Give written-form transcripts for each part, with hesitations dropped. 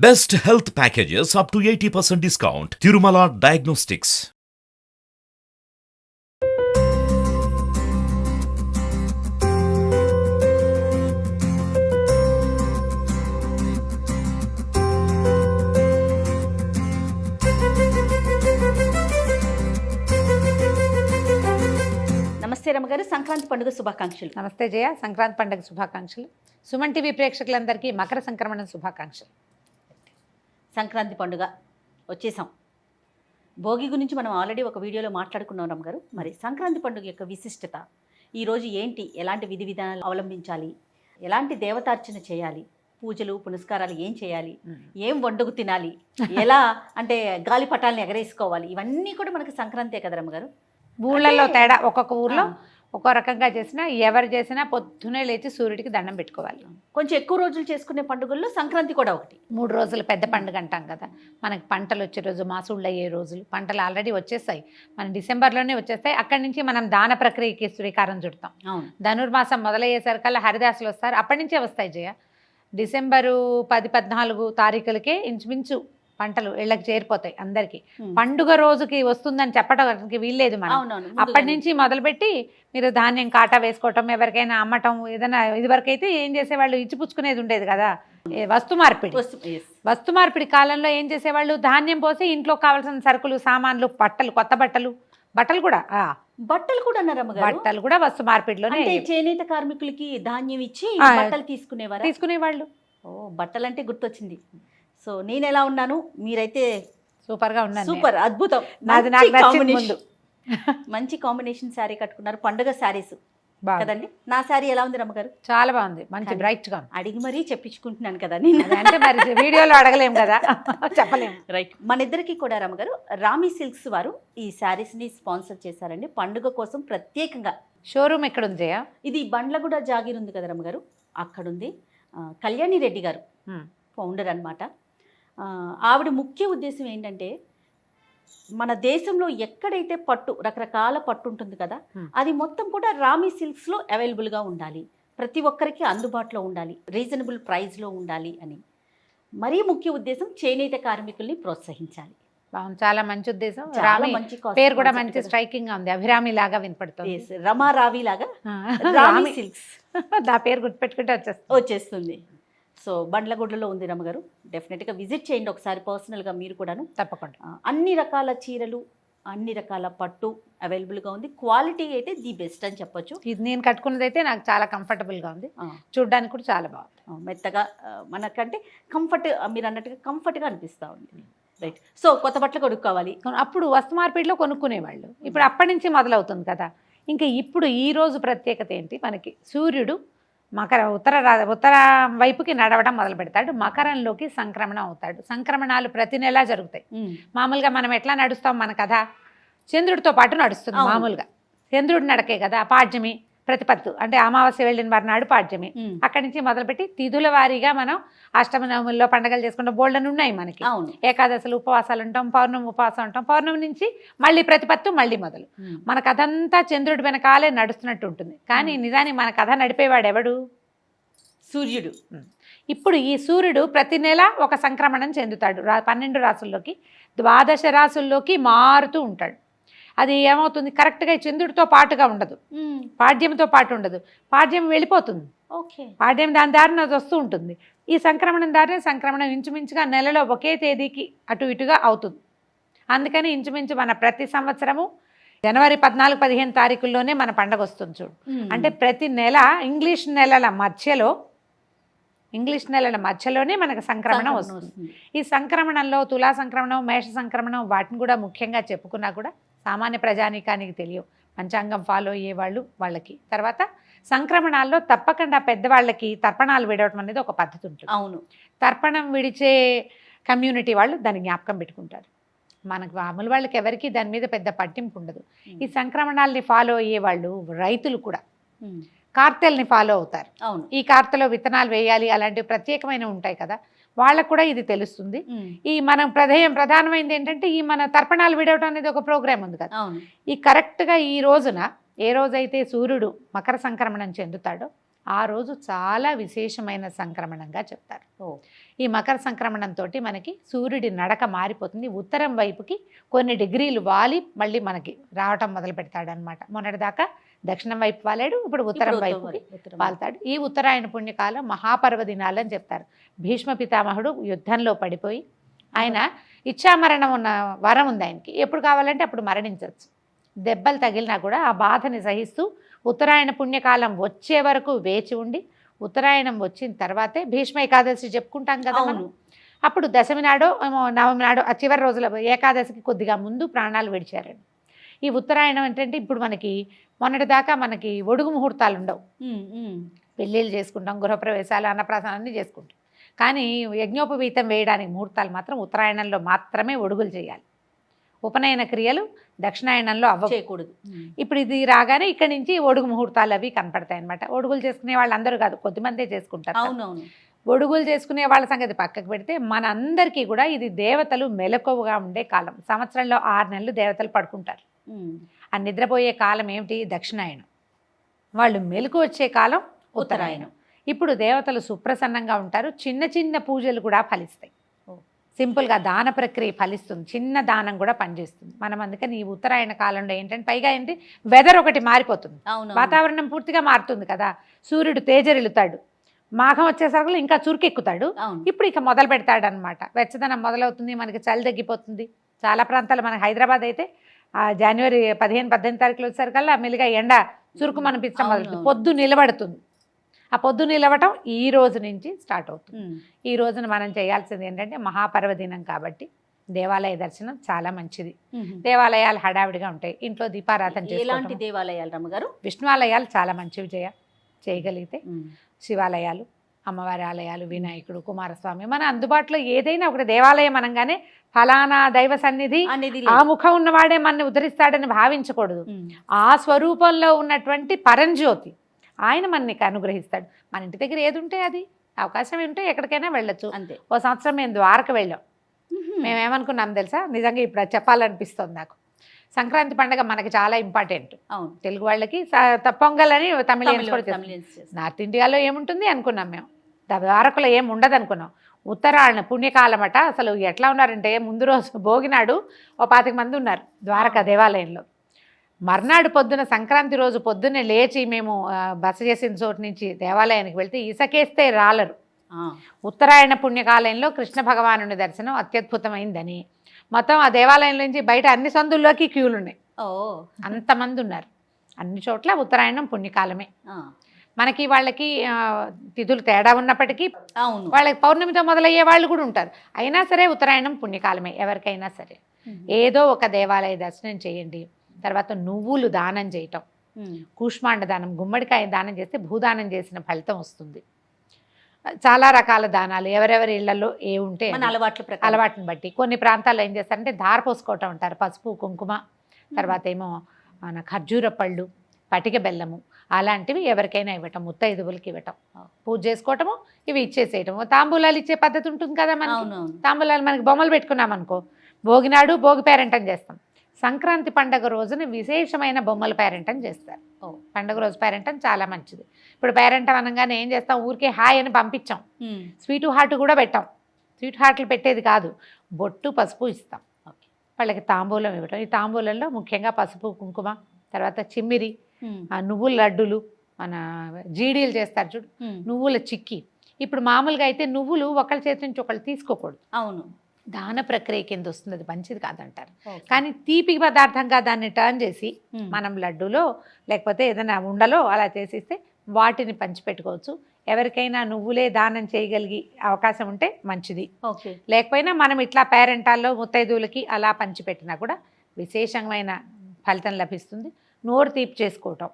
Best health packages up to 80% discount. Tirumala Diagnostics. నమస్తే రమగారు, సంక్రాంతి పండుగ శుభాకాంక్షలు. నమస్తే జయ, సంక్రాంతి పండుగ శుభాకాంక్షలు. సుమన్ టీవీ ప్రేక్షకులందరికీ మకర సంక్రమణ శుభాకాంక్షలు. సంక్రాంతి పండుగ వచ్చేసాం. భోగి గురించి మనం ఆల్రెడీ ఒక వీడియోలో మాట్లాడుకున్నాం రమగారు. మరి సంక్రాంతి పండుగ యొక్క విశిష్టత ఈరోజు ఏంటి, ఎలాంటి విధి విధానాలు అవలంబించాలి, ఎలాంటి దేవతార్చన చేయాలి, పూజలు పునస్కారాలు ఏం చేయాలి, ఏం వండుకు తినాలి, ఎలా అంటే గాలిపటాలను ఎగరేసుకోవాలి, ఇవన్నీ కూడా మనకి సంక్రాంతే కదా రమగారు. ఊళ్ళల్లో తేడా, ఒక్కొక్క ఊర్లో ఒక్కో రకంగా చేసినా, ఎవరు చేసినా పొద్దునే లేచి సూర్యుడికి దండం పెట్టుకోవాలి. కొంచెం ఎక్కువ రోజులు చేసుకునే పండుగల్లో సంక్రాంతి కూడా ఒకటి. 3 రోజులు పెద్ద పండుగ అంటాం కదా. మనకి పంటలు వచ్చే రోజు, మాసుళ్ళు అయ్యే రోజులు, పంటలు ఆల్రెడీ వచ్చేస్తాయి, మన డిసెంబర్లోనే వచ్చేస్తాయి. అక్కడి నుంచి మనం దాన ప్రక్రియకి శ్రీకారం చుడతాం. అవును, ధనుర్మాసం మొదలయ్యేసరికల్లా హరిదాసులు వస్తారు, అప్పటి నుంచే వస్తాయి జయ. డిసెంబరు 10-14 తారీఖులకే ఇంచుమించు పంటలు ఇళ్ళకి చేరిపోతాయి అందరికి. పండుగ రోజుకి వస్తుందని చెప్పడానికి వీల్లేదు మనం. అప్పటి నుంచి మొదలుపెట్టి మీరు ధాన్యం కాటా వేసుకోవటం, ఎవరికైనా అమ్మటం, ఏదైనా ఇదివరకైతే ఏం చేసేవాళ్ళు, ఇచ్చిపుచ్చుకునేది ఉండేది కదా, వస్తు మార్పిడి కాలంలో ఏం చేసేవాళ్ళు, ధాన్యం పోసి ఇంట్లో కావాల్సిన సరుకులు, సామాన్లు, బట్టలు, కొత్త బట్టలు కూడా బట్టలు కూడా వస్తు మార్పిడిలోనే. చేనేత కార్మికులకి ధాన్యం ఇచ్చి బట్టలు తీసుకునేవాళ్ళు. ఓ, బట్టలు అంటే గుర్తొచ్చింది. సో నేను ఎలా ఉన్నాను, మీరైతే సూపర్గా ఉన్నాను. సూపర్, అద్భుతం. మంచి కాంబినేషన్ శారీ కట్టుకున్నారు, పండుగ శారీస్ కదండి. నా శారీ ఎలా ఉంది రమ్మగారు? చాలా బాగుంది, మంచి బ్రైట్ గా. అడిగి మరీ చెప్పించుకుంటున్నాను కదా నేను, అంటే మరి వీడియోలో అడగలేం కదా, చెప్పలేము. రైట్. మన ఇద్దరికి కూడా రమ్మగారు రామీ సిల్క్స్ వారు ఈ శారీస్ ని స్పాన్సర్ చేశారండి పండుగ కోసం ప్రత్యేకంగా. షోరూమ్ ఎక్కడ ఉంది? ఇది బండ్లగూడ జాగీర్ ఉంది కదా రమ్మగారు, అక్కడుంది. కళ్యాణి రెడ్డి గారు ఫౌండర్ అన్నమాట. ఆవిడ ముఖ్య ఉద్దేశం ఏంటంటే, మన దేశంలో ఎక్కడైతే పట్టు, రకరకాల పట్టు ఉంటుంది కదా, అది మొత్తం కూడా రామీ సిల్క్స్లో అవైలబుల్గా ఉండాలి, ప్రతి ఒక్కరికి అందుబాటులో ఉండాలి, రీజనబుల్ ప్రైస్లో ఉండాలి అని. మరీ ముఖ్య ఉద్దేశం చేనేత కార్మికుల్ని ప్రోత్సహించాలి. చాలా మంచి ఉద్దేశం. మంచి పేరు కూడా మంచి స్ట్రైకింగ్ గా ఉంది, అభిరామి లాగా వినపడుతుంది. రమా రావి లాగా రామీ సిల్క్స్, ఆ పేరు గుర్తుపెట్టుకుంటే వచ్చేస్తుంది. సో బండ్లగూడలో ఉంది రమ్మగారు, డెఫినెట్గా విజిట్ చేయండి ఒకసారి పర్సనల్గా మీరు కూడాను. తప్పకుండా. అన్ని రకాల చీరలు, అన్ని రకాల పట్టు అవైలబుల్గా ఉంది. క్వాలిటీ అయితే ది బెస్ట్ అని చెప్పొచ్చు. ఇది నేను కట్టుకున్నది అయితే నాకు చాలా కంఫర్టబుల్గా ఉంది, చూడడానికి కూడా చాలా బాగుంది. మెత్తగా మనకంటే కంఫర్ట్, మీరు అన్నట్టుగా కంఫర్ట్గా అనిపిస్తూ ఉంది. రైట్. సో కొత్త బట్టలు కొనుక్కోవాలి. అప్పుడు వస్తు మార్పిడిలో కొనుక్కునేవాళ్ళు, ఇప్పుడు అప్పటి నుంచి మొదలవుతుంది కదా. ఇంకా ఇప్పుడు ఈ రోజు ప్రత్యేకత ఏంటి, మనకి సూర్యుడు ఉత్తర వైపుకి నడవడం మొదలు పెడతాడు, మకరంలోకి సంక్రమణం అవుతాడు. సంక్రమణాలు ప్రతి నెలా జరుగుతాయి. మామూలుగా మనం ఎట్లా నడుస్తాం, మన కథ చంద్రుడితో పాటు నడుస్తుంది. మామూలుగా చంద్రుడి నడకే కదా. పాడ్యమి, ప్రతిపత్తు అంటే అమావాస్య వెళ్ళిన వారి నాడు పాడ్యమి. అక్కడి నుంచి మొదలుపెట్టి తిథుల వారీగా మనం అష్టమి నవముల్లో పండుగలు చేసుకుంటే బోల్డన్ ఉన్నాయి మనకి. ఏకాదశులు ఉపవాసాలు ఉంటాం, పౌర్ణమి ఉపవాసం ఉంటాం, పౌర్ణమి నుంచి మళ్ళీ ప్రతిపత్తు, మళ్ళీ మొదలు. మన కథ అంతా చంద్రుడి వెనకాలే నడుస్తున్నట్టు ఉంటుంది. కానీ నిజానికి మన కథ నడిపేవాడు ఎవడు? సూర్యుడు. ఇప్పుడు ఈ సూర్యుడు ప్రతి నెల ఒక సంక్రమణం చెందుతాడు. 12 రాసుల్లోకి, 12 రాసుల్లోకి మారుతూ ఉంటాడు. అది ఏమవుతుంది, కరెక్ట్గా చంద్రుడితో పాటుగా ఉండదు, పాడ్యంతో పాటు ఉండదు. పాడ్యం వెళ్ళిపోతుంది, పాడ్యం దాని దారిన అది వస్తూ ఉంటుంది. ఈ సంక్రమణం దారిన సంక్రమణం ఇంచుమించుగా నెలలో ఒకే తేదీకి అటు ఇటుగా అవుతుంది. అందుకని ఇంచుమించు మన ప్రతి సంవత్సరము జనవరి 14-15 తారీఖుల్లోనే మన పండగ వస్తుంది చూడు. అంటే ప్రతి నెల ఇంగ్లీష్ నెలల మధ్యలోనే మనకు సంక్రమణం వస్తుంది. ఈ సంక్రమణంలో తులా సంక్రమణం, మేష సంక్రమణం, వాటిని కూడా ముఖ్యంగా చెప్పుకున్నా కూడా సామాన్య ప్రజానీకానికి తెలియవు. పంచాంగం ఫాలో అయ్యేవాళ్ళు వాళ్ళకి. తర్వాత సంక్రమణాల్లో తప్పకుండా పెద్దవాళ్ళకి తర్పణాలు విడవటం అనేది ఒక పద్ధతి ఉంటుంది. అవును. తర్పణం విడిచే కమ్యూనిటీ వాళ్ళు దాన్ని జ్ఞాపకం పెట్టుకుంటారు. మనకు మామూలు వాళ్ళకి ఎవరికి దాని మీద పెద్ద పట్టింపు ఉండదు. ఈ సంక్రమణాలని ఫాలో అయ్యేవాళ్ళు రైతులు కూడా కార్తెల్ని ఫాలో అవుతారు. ఈ కార్తెలో విత్తనాలు వేయాలి, అలాంటివి ప్రత్యేకమైనవి ఉంటాయి కదా, వాళ్ళకు కూడా ఇది తెలుస్తుంది. ఈ మనం ప్రధానమైనది ఏంటంటే, ఈ మన తర్పణాలు విడవటం అనేది ఒక ప్రోగ్రామ్ ఉంది కదా. ఈ కరెక్ట్గా ఈ రోజున, ఏ రోజైతే సూర్యుడు మకర సంక్రమణం చెందుతాడో ఆ రోజు చాలా విశేషమైన సంక్రమణంగా చెప్తారు. ఓ. ఈ మకర సంక్రమణంతో మనకి సూర్యుడి నడక మారిపోతుంది. ఉత్తరం వైపుకి కొన్ని డిగ్రీలు వాలి మళ్ళీ మనకి రావటం మొదలు పెడతాడనమాట. మొన్నటిదాకా దక్షిణం వైపు వాలాడు, ఇప్పుడు ఉత్తరం వైపుకి వాళ్తాడు. ఈ ఉత్తరాయణ పుణ్యకాలం మహాపర్వదినాలు అని చెప్తారు. భీష్మ పితామహుడు యుద్ధంలో పడిపోయి ఆయన ఇచ్చామరణం ఉన్న వరం ఉంది ఆయనకి, ఎప్పుడు కావాలంటే అప్పుడు మరణించవచ్చు. దెబ్బలు తగిలినా కూడా ఆ బాధని సహిస్తూ ఉత్తరాయణ పుణ్యకాలం వచ్చే వరకు వేచి ఉండి ఉత్తరాయణం వచ్చిన తర్వాతే భీష్మ ఏకాదశి చెప్పుకుంటాం కదా మనం. అప్పుడు దశమి నాడో నవమి నాడో ఆ చివరి రోజుల ఏకాదశికి కొద్దిగా ముందు ప్రాణాలు విడిచారండి. ఈ ఉత్తరాయణం ఏంటంటే ఇప్పుడు మనకి మొన్నటిదాకా మనకి ఒడుగు ముహూర్తాలు ఉండవు. పెళ్ళిళ్ళు చేసుకుంటాం, గృహప్రవేశాలు, అన్నప్రాసనాలు అన్నీ చేసుకుంటాం. కానీ యజ్ఞోపవీతం వేయడానికి ముహూర్తాలు మాత్రం ఉత్తరాయణంలో మాత్రమే ఒడుగులు చేయాలి. ఉపనయన క్రియలు దక్షిణాయనంలో అవ్వకూడదు. ఇప్పుడు ఇది రాగానే ఇక్కడి నుంచి ఒడుగు ముహూర్తాలు అవి కనపడతాయి అనమాట. ఒడుగులు చేసుకునే వాళ్ళు అందరూ కాదు, కొద్దిమందే చేసుకుంటారు. అవునవును. ఒడుగులు చేసుకునే వాళ్ళ సంగతి పక్కకు పెడితే మనందరికీ కూడా ఇది దేవతలు మెలకువగా ఉండే కాలం. సంవత్సరంలో 6 నెలలు దేవతలు పడుకుంటారు. ఆ నిద్రపోయే కాలం ఏమిటి? దక్షిణాయనం. వాళ్ళు మెలకు వచ్చే కాలం ఉత్తరాయణం. ఇప్పుడు దేవతలు సుప్రసన్నంగా ఉంటారు. చిన్న చిన్న పూజలు కూడా ఫలిస్తాయి. సింపుల్గా దాన ప్రక్రియ ఫలిస్తుంది. చిన్న దానం కూడా పనిచేస్తుంది. మనం అందుకని ఈ ఉత్తరాయణ కాలంలో ఏంటంటే పైగా ఏంటి వెదర్ ఒకటి మారిపోతుంది, వాతావరణం పూర్తిగా మారుతుంది కదా. సూర్యుడు తేజరిల్లుతాడు, మాఘం వచ్చేసరికి ఇంకా చురుకెక్కుతాడు. ఇప్పుడు ఇక మొదలు పెడతాడు అనమాట. వెచ్చదనం మొదలవుతుంది, మనకి చలి తగ్గిపోతుంది. చాలా ప్రాంతాలు మన హైదరాబాద్ అయితే జనవరి 15-18 తారీఖులు వచ్చేసరికల్లా మెల్లిగా ఎండ చురుకు అనిపించడం మొదలుతుంది. పొద్దు నిలబడుతుంది. ఆ పొద్దు నిలవటం ఈ రోజు నుంచి స్టార్ట్ అవుతుంది. ఈ రోజున మనం చేయాల్సింది ఏంటంటే మహాపర్వదినం కాబట్టి దేవాలయ దర్శనం చాలా మంచిది. దేవాలయాలు హడావిడిగా ఉంటాయి. ఇంట్లో దీపారాధన చేసుకోవడం. ఎలాంటి దేవాలయాలు రమ్మగారు? విష్ణువాలయాలు చాలా మంచివి చేయగలిగితే, శివాలయాలు, అమ్మవారి ఆలయాలు, వినాయకుడు, కుమారస్వామి, మన అందుబాటులో ఏదైనా ఒకటి దేవాలయం అనగానే ఫలానా దైవ సన్నిధి ఆ ముఖం ఉన్నవాడే మనని ఉద్ధరిస్తాడని భావించకూడదు. ఆ స్వరూపంలో ఉన్నటువంటి పరంజ్యోతి ఆయన మనకి అనుగ్రహిస్తాడు. మన ఇంటి దగ్గర ఏది ఉంటే అది, అవకాశం ఉంటే ఎక్కడికైనా వెళ్ళొచ్చు. అంతే. ఓ సంవత్సరం మేము ద్వారక వెళ్ళాం. మేమేమనుకున్నాం తెలుసా, నిజంగా ఇప్పుడు చెప్పాలనిపిస్తుంది నాకు. సంక్రాంతి పండుగ మనకి చాలా ఇంపార్టెంట్. తెలుగు వాళ్ళకి పొంగల్ అని తమిళియన్స్ కూడా చేస్తారు. నార్త్ ఇండియాలో ఏముంటుంది అనుకున్నాం మేము, ద్వారకలో ఏమి ఉండదు అనుకున్నాం. ఉత్తరాయణ పుణ్యకాలం అట. అసలు ఎట్లా ఉన్నారంటే ముందు రోజు భోగినాడు ఓ 25 మంది ఉన్నారు ద్వారకా దేవాలయంలో. మర్నాడు పొద్దున సంక్రాంతి రోజు పొద్దున్నే లేచి మేము బస చేసిన చోటు నుంచి దేవాలయానికి వెళ్తే ఇసకేస్తే రాలరు. ఉత్తరాయణ పుణ్యకాలంలో కృష్ణ భగవానుని దర్శనం అత్యద్భుతమైందని మొత్తం ఆ దేవాలయం నుంచి బయట అన్ని సందుల్లోకి క్యూలు ఉన్నాయి. అంతమంది ఉన్నారు. అన్ని చోట్ల ఉత్తరాయణం పుణ్యకాలమే. మనకి వాళ్ళకి తిథులు తేడా ఉన్నప్పటికీ వాళ్ళకి పౌర్ణమితో మొదలయ్యే వాళ్ళు కూడా ఉంటారు. అయినా సరే ఉత్తరాయణం పుణ్యకాలమే ఎవరికైనా సరే. ఏదో ఒక దేవాలయ దర్శనం చేయండి. తర్వాత నువ్వులు దానం చేయటం, కూష్మాండ దానం, గుమ్మడికాయ దానం చేస్తే భూదానం చేసిన ఫలితం వస్తుంది. చాలా రకాల దానాలు ఎవరెవరి ఇళ్లలో ఏ ఉంటే అలవాట్లను బట్టి. కొన్ని ప్రాంతాల్లో ఏం చేస్తారంటే ధార పోసుకోవటం అంటారు. పసుపు, కుంకుమ, తర్వాత ఏమో మన ఖర్జూర పళ్ళు, పటిక బెల్లము, అలాంటివి ఎవరికైనా ఇవ్వటం, ముత్తైదువులకి ఇవ్వటం, పూజ చేసుకోవటము, ఇవి ఇచ్చేసేయటము. తాంబూలాలు ఇచ్చే పద్ధతి ఉంటుంది కదా మనకి. తాంబూలాలు మనకి బొమ్మలు పెట్టుకున్నాం అనుకో, భోగినాడు భోగి పేరెంటం చేస్తాం. సంక్రాంతి పండుగ రోజున విశేషమైన బొమ్మల పేరెంటం చేస్తారు. పండుగ రోజు పేరెంటం చాలా మంచిది. ఇప్పుడు పేరెంటం అనగానే ఏం చేస్తాం, ఊరికే హాయ్ అని పంపించాం. స్వీటు హార్ట్ కూడా పెట్టాం. స్వీట్ హార్ట్లు పెట్టేది కాదు, బొట్టు పసుపు ఇస్తాం. వాళ్ళకి తాంబూలం ఇవ్వటం. ఈ తాంబూలంలో ముఖ్యంగా పసుపు, కుంకుమ, తర్వాత చిమ్మిరి, నువ్వుల లడ్డులు, మన జీడీలు చేస్తారు చూడు, నువ్వుల చిక్కి. ఇప్పుడు మామూలుగా అయితే నువ్వులు ఒకళ్ళ చేతి నుంచి ఒకళ్ళు తీసుకోకూడదు. అవును, దాన ప్రక్రియ కింద వస్తుంది, అది మంచిది కాదంటారు. కానీ తీపి పదార్థంగా దాన్ని టర్న్ చేసి మనం లడ్డూలో లేకపోతే ఏదైనా ఉండలో అలా చేసిస్తే వాటిని పంచిపెట్టుకోవచ్చు. ఎవరికైనా నువ్వులే దానం చేయగలిగి అవకాశం ఉంటే మంచిది. లేకపోయినా మనం ఇట్లా పేరెంటాల్లో ముత్తైదువులకి అలా పంచిపెట్టినా కూడా విశేషమైన ఫలితం లభిస్తుంది. నోరు తీపి చేసుకోవటం,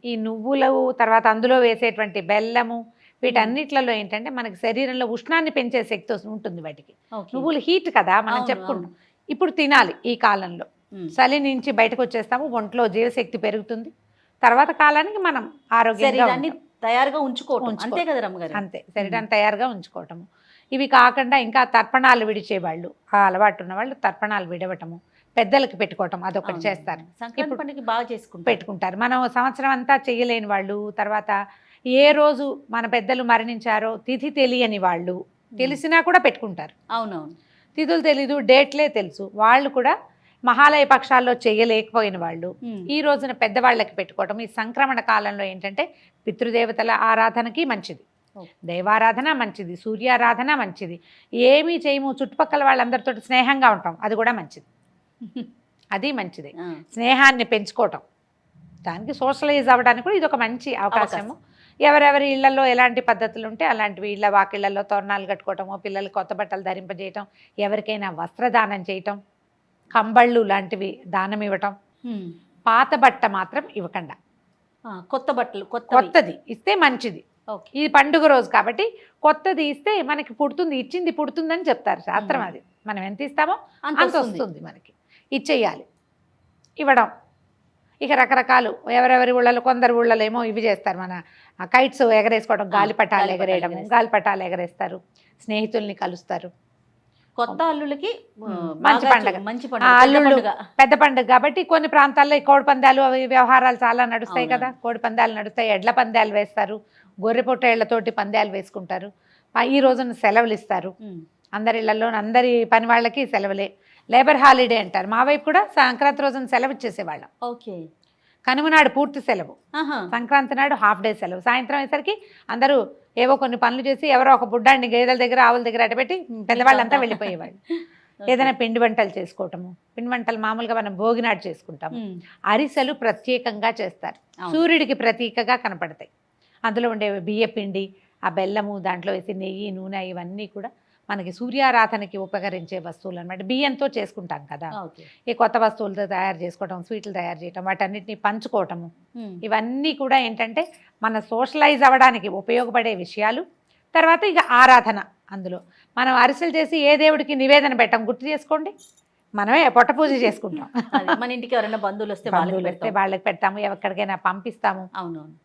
ఈ నువ్వులు తర్వాత అందులో వేసేటువంటి బెల్లము, వీటన్నిట్లలో ఏంటంటే మనకి శరీరంలో ఉష్ణాన్ని పెంచే శక్తి ఉంటుంది వాటికి. నువ్వులు హీట్ కదా మనం చెప్పుకుంటాం. ఇప్పుడు తినాలి ఈ కాలంలో. చలి నుంచి బయటకు వచ్చేస్తాము, ఒంట్లో జీవశక్తి పెరుగుతుంది. తర్వాత కాలానికి మనం ఆరోగ్యాన్ని తయారుగా ఉంచుకోవటం. అంతే కదా రమ్మగారు? అంతే, శరీరాన్ని తయారుగా ఉంచుకోవటము. ఇవి కాకుండా ఇంకా తర్పణాలు విడిచేవాళ్ళు, ఆ అలవాటు ఉన్న వాళ్ళు తర్పణాలు విడవటము, పెద్దలకి పెట్టుకోవటం, అదొకటి చేస్తారు. ఇప్పుడు బాగా పెట్టుకుంటారు. మనం సంవత్సరం అంతా చేయలేని వాళ్ళు, తర్వాత ఏ రోజు మన పెద్దలు మరణించారో తిథి తెలియని వాళ్ళు తెలిసినా కూడా పెట్టుకుంటారు. అవునవును. తిథులు తెలీదు, డేట్లే తెలుసు, వాళ్ళు కూడా మహాలయ పక్షాల్లో చేయలేకపోయిన వాళ్ళు ఈ రోజున పెద్దవాళ్ళకి పెట్టుకోవటం. ఈ సంక్రమణ కాలంలో ఏంటంటే పితృదేవతల ఆరాధనకి మంచిది, దైవారాధన మంచిది, సూర్యారాధన మంచిది. ఏమీ చేయము, చుట్టుపక్కల వాళ్ళందరితో స్నేహంగా ఉంటాం, అది కూడా మంచిది. అది మంచిది, స్నేహాన్ని పెంచుకోవటం. దానికి సోషలైజ్ అవ్వడానికి కూడా ఇది ఒక మంచి అవకాశము. ఎవరెవరి ఇళ్లలో ఎలాంటి పద్ధతులు ఉంటే అలాంటివి, ఇళ్ళ వాకిళ్లలో తోరణాలు కట్టుకోవటము, పిల్లలు కొత్త బట్టలు ధరింపజేయటం, ఎవరికైనా వస్త్రదానం చేయటం, కంబళ్ళు లాంటివి దానం ఇవ్వటం. పాత బట్ట మాత్రం ఇవ్వకుండా కొత్త బట్టలు కొత్తది ఇస్తే మంచిది. ఇది పండుగ రోజు కాబట్టి కొత్తది ఇస్తే మనకి పుడుతుంది, ఇచ్చింది పుడుతుందని చెప్తారు శాస్త్రం. అది మనం ఎంత ఇస్తామో అంత వస్తుంది మనకి, ఇచ్చేయాలి, ఇవ్వడం. ఇక రకరకాలు ఎవరెవరి ఊళ్ళలో, కొందరు ఊళ్ళలో ఏమో ఇవి చేస్తారు, మన కైట్స్ ఎగరేసుకోవడం, గాలిపటాలు ఎగరేయడం, గాలిపటాలు ఎగరేస్తారు, స్నేహితుల్ని కలుస్తారు. కొత్త అల్లులకి మంచి పండుగ, మంచి అల్లుళ్ళు పెద్ద పండుగ కాబట్టి కొన్ని ప్రాంతాల్లో కోడి పందాలు అవి వ్యవహారాలు చాలా నడుస్తాయి కదా. కోడి పందాలు నడుస్తాయి, ఎడ్ల పందాలు వేస్తారు, గొర్రె పొట్టేళ్లతోటి పందాలు వేసుకుంటారు. ఈ రోజున సెలవులు ఇస్తారు అందరి ఇళ్లలో, అందరి పని వాళ్ళకి సెలవులే, లేబర్ హాలిడే అంటారు. మా వైపు కూడా సంక్రాంతి రోజున సెలవు ఇచ్చేసేవాళ్ళం. ఓకే. కనుమ నాడు పూర్తి సెలవు, సంక్రాంతి నాడు హాఫ్ డే సెలవు. సాయంత్రం అయ్యేసరికి అందరూ ఏవో కొన్ని పనులు చేసి ఎవరో ఒక బుడ్డాన్ని గేదెల దగ్గర ఆవుల దగ్గర అట్టబెట్టి పెద్దవాళ్ళంతా వెళ్ళిపోయేవాళ్ళు. ఏదైనా పిండి వంటలు చేసుకోవటము, పిండి వంటలు మామూలుగా మనం భోగినాడు చేసుకుంటాము. అరిసెలు ప్రత్యేకంగా చేస్తారు, సూర్యుడికి ప్రతీకగా కనపడతాయి. అందులో ఉండే బియ్య పిండి, ఆ బెల్లము, దాంట్లో వేసి నెయ్యి, నూనె, ఇవన్నీ కూడా మనకి సూర్యారాధనకి ఉపకరించే వస్తువులు అనమాట. బియ్యంతో చేసుకుంటాం కదా, ఈ కొత్త వస్తువులతో తయారు చేసుకోవటం, స్వీట్లు తయారు చేయటం, వాటన్నిటిని పంచుకోవటము, ఇవన్నీ కూడా ఏంటంటే మన సోషలైజ్ అవ్వడానికి ఉపయోగపడే విషయాలు. తర్వాత ఇక ఆరాధన, అందులో మనం అరిసెలు చేసి ఏ దేవుడికి నివేదన పెట్టాం గుర్తు చేసుకోండి, మనమే పొట్ట పూజ చేసుకుంటాం. మన ఇంటికి ఎవరైనా బంధువులు వస్తే వాళ్ళకి పెడతాము, ఎక్కడికైనా పంపిస్తాము,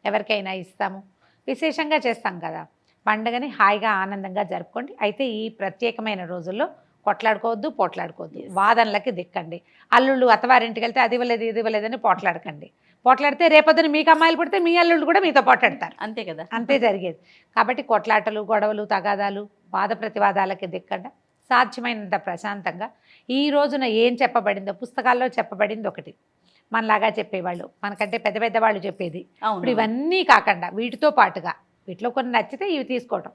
ఎవరికైనా ఇస్తాము, విశేషంగా చేస్తాం కదా. పండుగని హాయిగా ఆనందంగా జరుపుకోండి. అయితే ఈ ప్రత్యేకమైన రోజుల్లో కొట్లాడుకోవద్దు, పోట్లాడుకోవద్దు, వాదనలకి దిక్కండి. అల్లుళ్ళు అత్తవారింటికి వెళ్తే అది ఇవ్వలేదు ఇది ఇవ్వలేదని పోట్లాడకండి. పోట్లాడితే రేపొద్దున మీకు అమ్మాయిలు పుడితే మీ అల్లుళ్ళు కూడా మీతో పోట్లాడతారు. అంతే కదా, అంతే జరిగేది. కాబట్టి కొట్లాటలు, గొడవలు, తగాదాలు, వాద ప్రతివాదాలకి దిక్కండి. సాధ్యమైనంత ప్రశాంతంగా ఈ రోజున ఏం చెప్పబడిందో, పుస్తకాల్లో చెప్పబడింది ఒకటి, మనలాగా చెప్పేవాళ్ళు, మనకంటే పెద్ద పెద్ద వాళ్ళు చెప్పేది. ఇప్పుడు ఇవన్నీ కాకుండా వీటితో పాటుగా, వీటిలో కొన్ని నచ్చితే ఇవి తీసుకోవటం,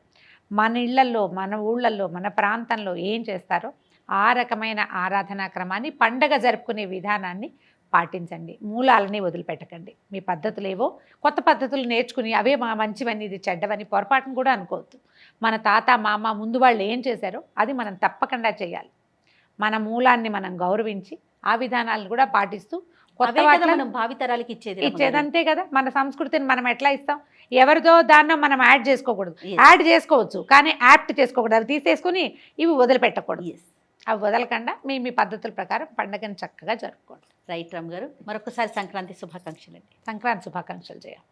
మన ఇళ్లల్లో, మన ఊళ్ళల్లో, మన ప్రాంతంలో ఏం చేస్తారో ఆ రకమైన ఆరాధనా క్రమాన్ని, పండగ జరుపుకునే విధానాన్ని పాటించండి. మూలాలని వదిలిపెట్టకండి. మీ పద్ధతులు ఏవో కొత్త పద్ధతులు నేర్చుకుని అవే మా మంచివని, ఇది చెడ్డవని పొరపాటును కూడా అనుకోవద్దు. మన తాత మామ ముందు వాళ్ళు ఏం చేశారో అది మనం తప్పకుండా చేయాలి. మన మూలాన్ని మనం గౌరవించి ఆ విధానాలను కూడా పాటిస్తూ కొత్త మనం భావితరాలకి ఇచ్చేది అంతే కదా. మన సంస్కృతిని మనం ఎట్లా ఇస్తాం, ఎవరిదో దాన్ని మనం యాడ్ చేసుకోకూడదు. యాడ్ చేసుకోవచ్చు కానీ యాప్ట్ చేసుకోకూడదు. అవి తీసేసుకుని ఇవి వదిలిపెట్టకూడదు. అవి వదలకుండా మీ పద్ధతుల ప్రకారం పండుగను చక్కగా జరుపుకోండి. రైట్ రామ్ గారు, మరొకసారి సంక్రాంతి శుభాకాంక్షలు అండి. సంక్రాంతి శుభాకాంక్షలు చేయాలి.